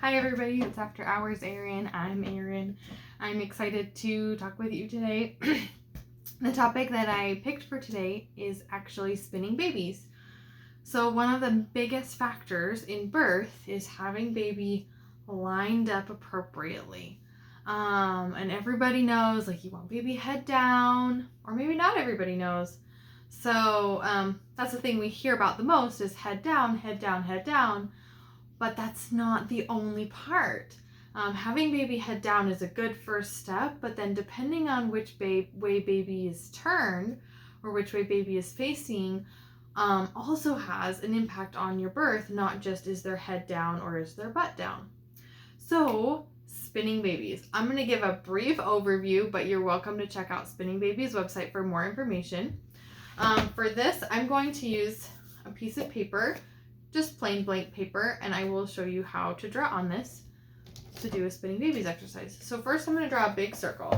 Hi everybody, it's After Hours Erinn. I'm Erinn. I'm excited to talk with you today. The topic that I picked for today is actually spinning babies. So one of the biggest factors in birth is having baby lined up appropriately. And everybody knows, like, you want baby head down, or maybe not everybody knows. So that's the thing we hear about the most is head down, head down, head down. But that's not the only part. Having baby head down is a good first step, but then depending on which way baby is turned or which way baby is facing, also has an impact on your birth, not just is their head down or is their butt down. So, spinning babies. I'm going to give a brief overview, but you're welcome to check out Spinning Babies website for more information. For this, I'm going to use a piece of paper, just plain blank paper, and I will show you how to draw on this to do a spinning babies exercise. So first I'm going to draw a big circle.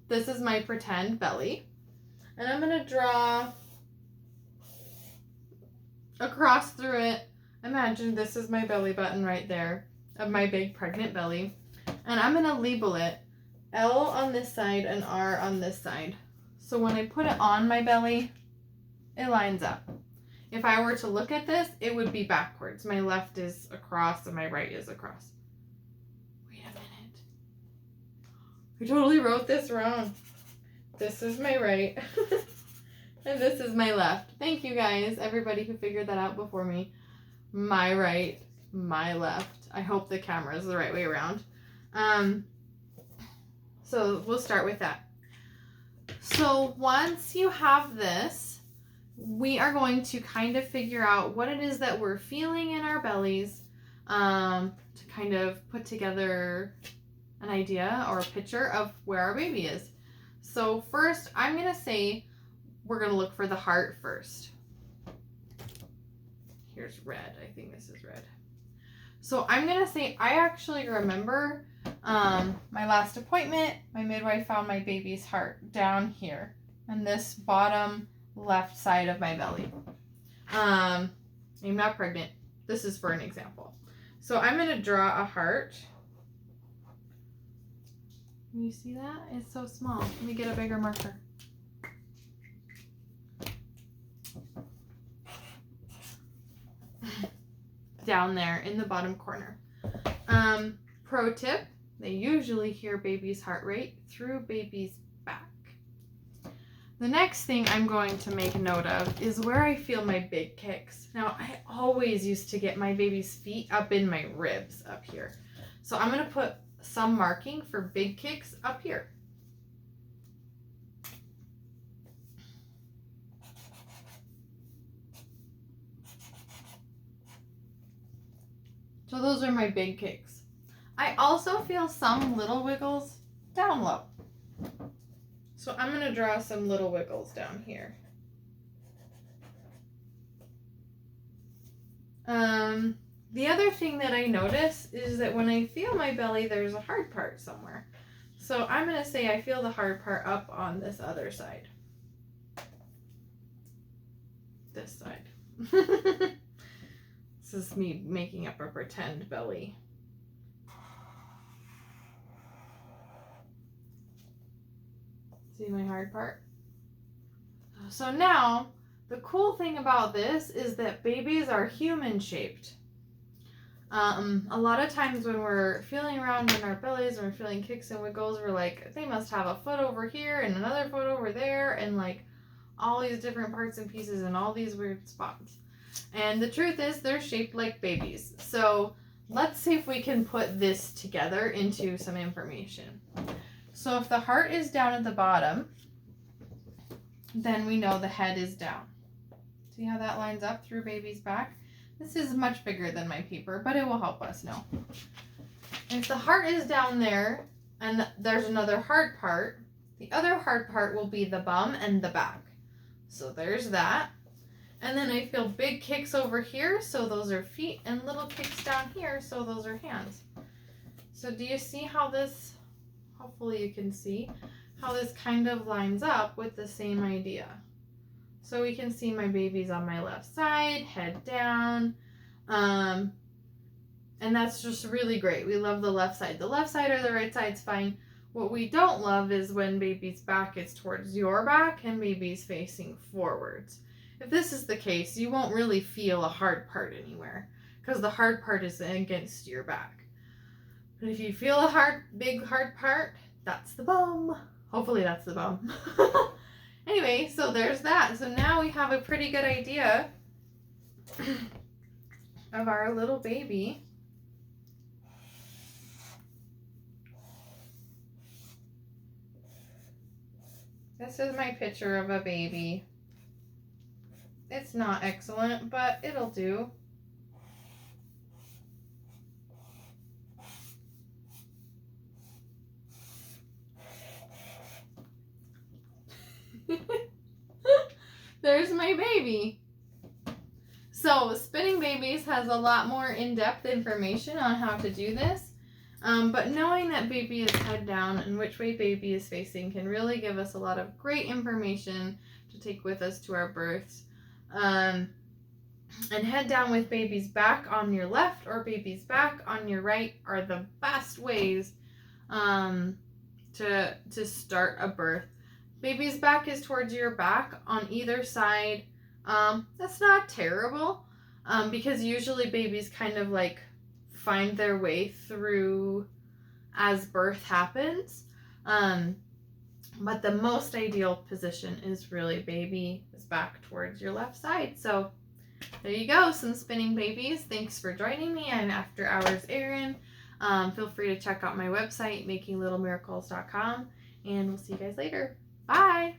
This is my pretend belly, and I'm going to draw across through it. Imagine this is my belly button right there of my big pregnant belly, and I'm going to label it L on this side and R on this side. So when I put it on my belly, it lines up. If I were to look at this, it would be backwards. My left is across and my right is across. Wait a minute. I totally wrote this wrong. This is my right. And this is my left. Thank you guys, everybody who figured that out before me. My right, my left. I hope the camera is the right way around. So we'll start with that. So once you have this, we are going to kind of figure out what it is that we're feeling in our bellies, to kind of put together an idea or a picture of where our baby is. So first, I'm going to say we're going to look for the heart first. Here's red. I think this is red. So I'm going to say I actually remember my last appointment, my midwife found my baby's heart down here on this bottom left side of my belly. I'm not pregnant. This is for an example. So I'm going to draw a heart. Can you see that? It's so small. Let me get a bigger marker. Down there in the bottom corner. Pro tip, they usually hear baby's heart rate through baby's back. The next thing I'm going to make note of is where I feel my big kicks. Now, I always used to get my baby's feet up in my ribs up here. So I'm going to put some marking for big kicks up here. So those are my big kicks. I also feel some little wiggles down low. So I'm going to draw some little wiggles down here. The other thing that I notice is that when I feel my belly, there's a hard part somewhere. So I'm going to say I feel the hard part up on this other side. This side. This is me making up a pretend belly. See my hard part? So now, the cool thing about this is that babies are human-shaped. A lot of times when we're feeling around in our bellies and we're feeling kicks and wiggles, we're like, they must have a foot over here and another foot over there and like all these different parts and pieces and all these weird spots. And the truth is they're shaped like babies. So let's see if we can put this together into some information. So if the heart is down at the bottom, then we know the head is down. See how that lines up through baby's back? This is much bigger than my paper, but it will help us know. If the heart is down there and there's another hard part, the other hard part will be the bum and the back. So there's that. And then I feel big kicks over here, so those are feet, and little kicks down here, so those are hands. So do you see how this, hopefully you can see, how this kind of lines up with the same idea. So we can see my baby's on my left side, head down. And that's just really great. We love the left side. The left side or the right side's fine. What we don't love is when baby's back is towards your back and baby's facing forwards. If this is the case, you won't really feel a hard part anywhere because the hard part is against your back. But if you feel a big hard part, that's the bum. Hopefully that's the bum. Anyway, so there's that. So now we have a pretty good idea of our little baby. This is my picture of a baby. It's not excellent, but it'll do. There's my baby. So Spinning Babies has a lot more in-depth information on how to do this. But knowing that baby is head down and which way baby is facing can really give us a lot of great information to take with us to our births. And head down with baby's back on your left or baby's back on your right are the best ways to start a birth. Baby's back is towards your back on either side. That's not terrible because usually babies kind of like find their way through as birth happens. But the most ideal position is really baby is back towards your left side. So there you go, some Spinning Babies. Thanks for joining me. I'm After Hours Erinn. Feel free to check out my website, makinglittlemiracles.com, and we'll see you guys later. Bye!